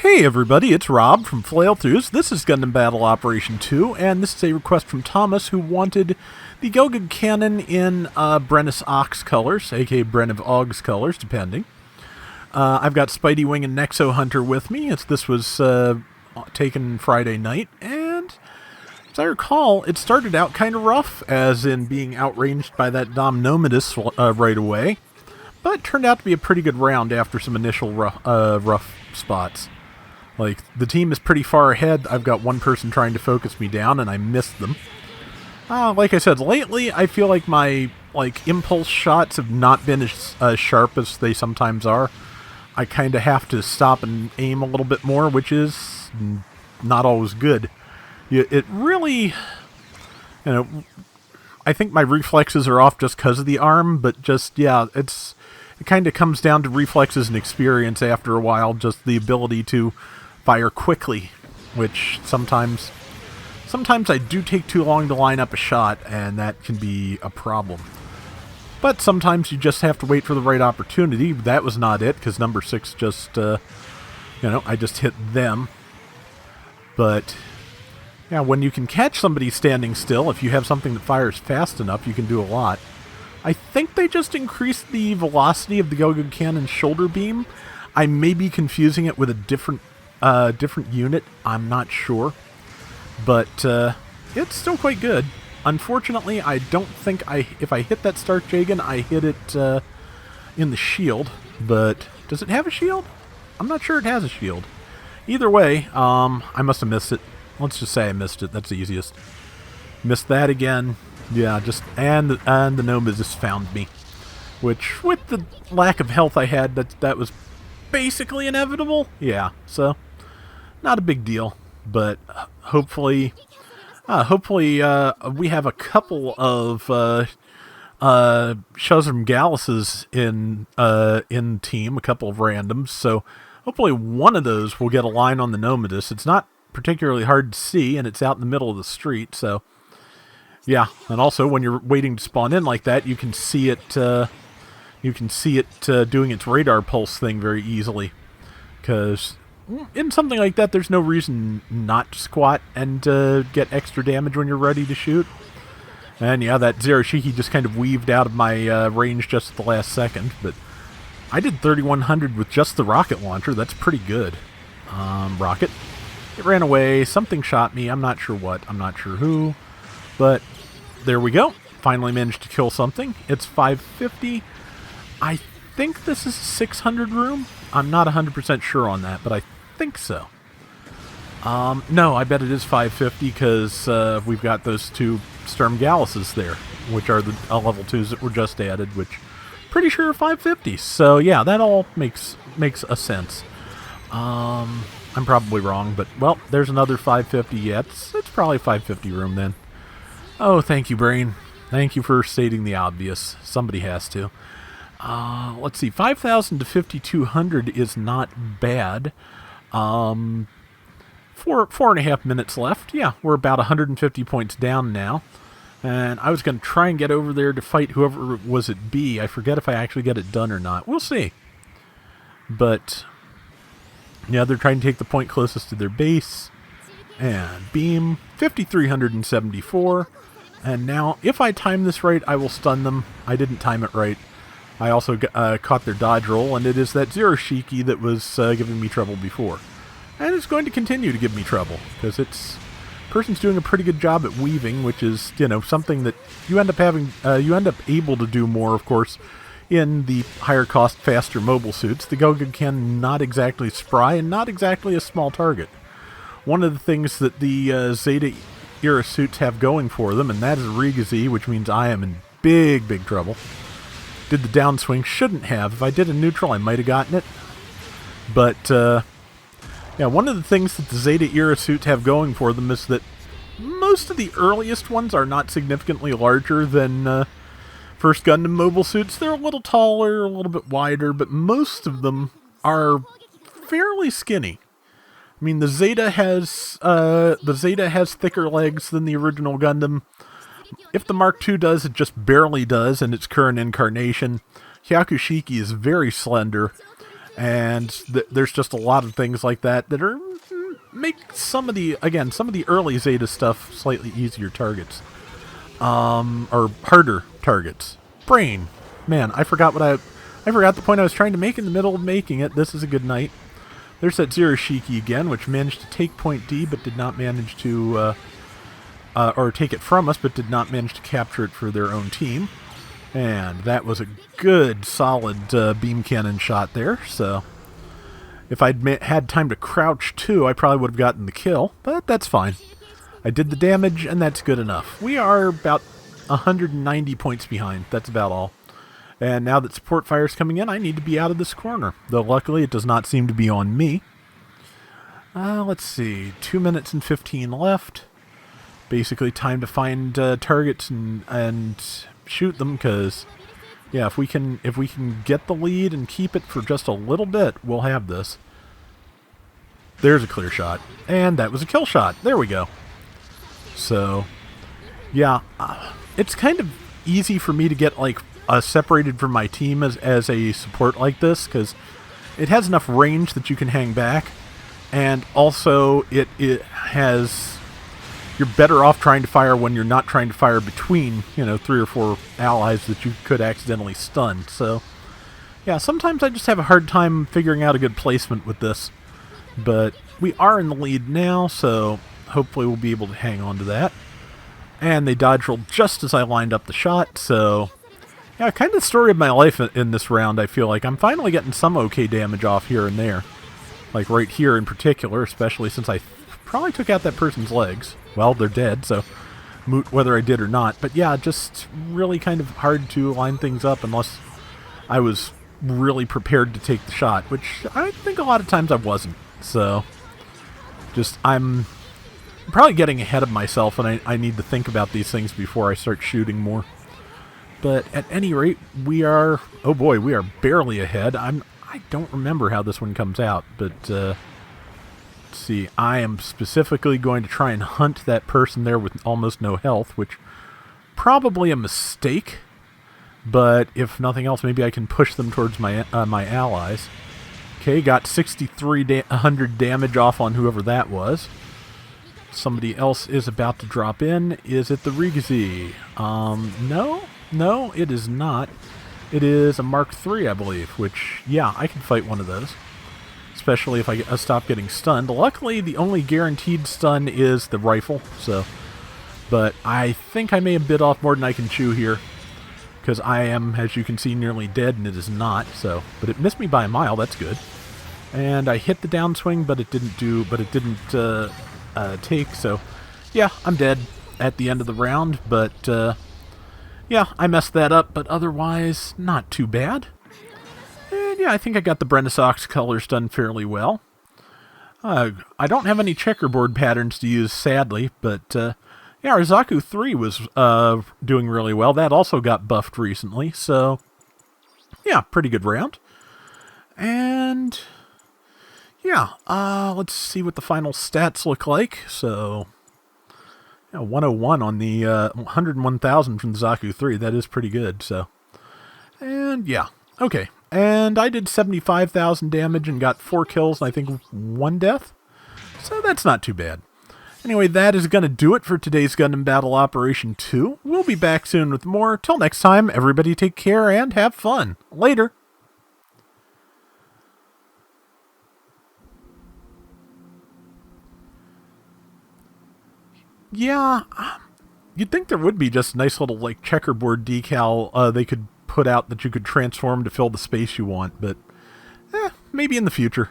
Hey everybody, it's Rob from Flailthroughs. This is Gundam Battle Operation 2, and this is a request from Thomas who wanted the Gelgoog cannon in Breniss Auggs colors, aka Brenev Auggs colors, depending. I've got Spidey Wing and Nexo Hunter with me. This was taken Friday night, and as I recall, it started out kind of rough, as in being outranged by that Dom Nomadus right away, but turned out to be a pretty good round after some initial rough spots. Like, the team is pretty far ahead. I've got one person trying to focus me down, and I missed them. Like I said, lately, I feel like my, impulse shots have not been as sharp as they sometimes are. I kind of have to stop and aim a little bit more, which is not always good. It really, I think my reflexes are off just because of the arm, but just, yeah, it kind of comes down to reflexes and experience after a while, just the ability to fire quickly, which sometimes I do take too long to line up a shot, and that can be a problem. But sometimes you just have to wait for the right opportunity. That was not it, because number 6 just, I just hit them. But, yeah, when you can catch somebody standing still, if you have something that fires fast enough, you can do a lot. I think they just increased the velocity of the Gelgoog cannon's shoulder beam. I may be confusing it with a different unit. I'm not sure. But it's still quite good. Unfortunately, I don't think if I hit that Stark Jagan, I hit it in the shield. But does it have a shield? I'm not sure it has a shield. Either way, I must have missed it. Let's just say I missed it. That's the easiest. Missed that again. Yeah, and the Nomad just found me. Which, with the lack of health I had, that was basically inevitable. Yeah, so not a big deal. But hopefully we have a couple of Shazam Galluses in team, a couple of randoms. So hopefully one of those will get a line on the Nomadus. It's not particularly hard to see, and it's out in the middle of the street. So yeah, and also when you're waiting to spawn in like that, you can see it. Doing its radar pulse thing very easily, because in something like that, there's no reason not to squat and get extra damage when you're ready to shoot. And yeah, that Zerashiki just kind of weaved out of my range just at the last second, but I did 3,100 with just the rocket launcher. That's pretty good. Rocket. It ran away. Something shot me. I'm not sure what. I'm not sure who. But there we go. Finally managed to kill something. It's 550. I think this is a 600 room. I'm not 100% sure on that, but I think so. No, I bet it is 550 because we've got those two Sturm Galluses there, which are the level 2s that were just added, which pretty sure are 550. So yeah, that all makes a sense. I'm probably wrong, but well, there's another 550. Yeah, it's probably 550 room then. Oh, thank you, Brain. Thank you for stating the obvious. Somebody has to. Let's see, 5,000 to 5,200 is not bad. 4.5 minutes left. Yeah, we're about 150 points down now. And I was going to try and get over there to fight whoever was at B. I forget if I actually get it done or not. We'll see. But yeah, they're trying to take the point closest to their base. And beam, 5,374. And now, if I time this right, I will stun them. I didn't time it right. I also caught their dodge roll, and it is that Zerashiki that was giving me trouble before. And it's going to continue to give me trouble, because person's doing a pretty good job at weaving, which is, something that you end up able to do more, of course, in the higher cost, faster mobile suits. The Gelgoog can not exactly spry, and not exactly a small target. One of the things that the Zeta era suits have going for them, and that is Riga Z, which means I am in big, big trouble. Did the downswing, shouldn't have. If I did a neutral, I might have gotten it. But, yeah, one of the things that the Zeta era suits have going for them is that most of the earliest ones are not significantly larger than first Gundam mobile suits. They're a little taller, a little bit wider, but most of them are fairly skinny. I mean, the Zeta has thicker legs than the original Gundam. If the Mark II does, it just barely does in its current incarnation. Hyakushiki is very slender, And there's just a lot of things like that that are make some of the early Zeta stuff slightly easier targets, or harder targets. Brain, man, I forgot the point I was trying to make in the middle of making it. This is a good night. There's that Zero Shiki again, which managed to take point D, but did not manage to, or take it from us, but did not manage to capture it for their own team. And that was a good, solid beam cannon shot there. So if I'd had time to crouch too, I probably would have gotten the kill, but that's fine. I did the damage, and that's good enough. We are about 190 points behind. That's about all. And now that support fire is coming in, I need to be out of this corner. Though luckily it does not seem to be on me. Let's see. 2 minutes and 15 left. Basically time to find targets and shoot them, because yeah, if we can get the lead and keep it for just a little bit, we'll have this. There's a clear shot, and that was a kill shot. There we go. So yeah, it's kind of easy for me to get like separated from my team as a support like this, because it has enough range that you can hang back, and also it has, you're better off trying to fire when you're not trying to fire between, 3 or 4 allies that you could accidentally stun. So yeah, sometimes I just have a hard time figuring out a good placement with this, but we are in the lead now, so hopefully we'll be able to hang on to that. And they dodge rolled just as I lined up the shot, so yeah, kind of the story of my life in this round. I feel like I'm finally getting some okay damage off here and there. Like right here in particular, especially since I probably took out that person's legs. Well, they're dead, so moot whether I did or not. But yeah, just really kind of hard to line things up unless I was really prepared to take the shot, which I think a lot of times I wasn't. So just I'm probably getting ahead of myself, and I need to think about these things before I start shooting more. But at any rate, we are, oh boy, we are barely ahead. I don't remember how this one comes out, but let's see. I am specifically going to try and hunt that person there with almost no health, which probably a mistake. But if nothing else, maybe I can push them towards my my allies. Okay, got 6,300 damage off on whoever that was. Somebody else is about to drop in. Is it the Rigazi? No, it is not. It is a Mark III, I believe, which, yeah, I can fight one of those. Especially if I stop getting stunned. Luckily, the only guaranteed stun is the rifle, so. But I think I may have bit off more than I can chew here, because I am, as you can see, nearly dead, and it is not, so. But it missed me by a mile, that's good. And I hit the downswing, but it didn't take, so. Yeah, I'm dead at the end of the round, but, yeah, I messed that up, but otherwise, not too bad. And yeah, I think I got the Breniss Auggs colors done fairly well. I don't have any checkerboard patterns to use, sadly, but yeah, our Zaku 3 was doing really well. That also got buffed recently, so yeah, pretty good round. And yeah, let's see what the final stats look like. So 101 on the 101,000 from the Zaku 3. That is pretty good. So, and yeah, okay. And I did 75,000 damage and got 4 kills and I think 1 death. So that's not too bad. Anyway, that is going to do it for today's Gundam Battle Operation 2. We'll be back soon with more. Till next time, everybody take care and have fun. Later. Yeah, you'd think there would be just a nice little, like, checkerboard decal they could put out that you could transform to fill the space you want, but maybe in the future.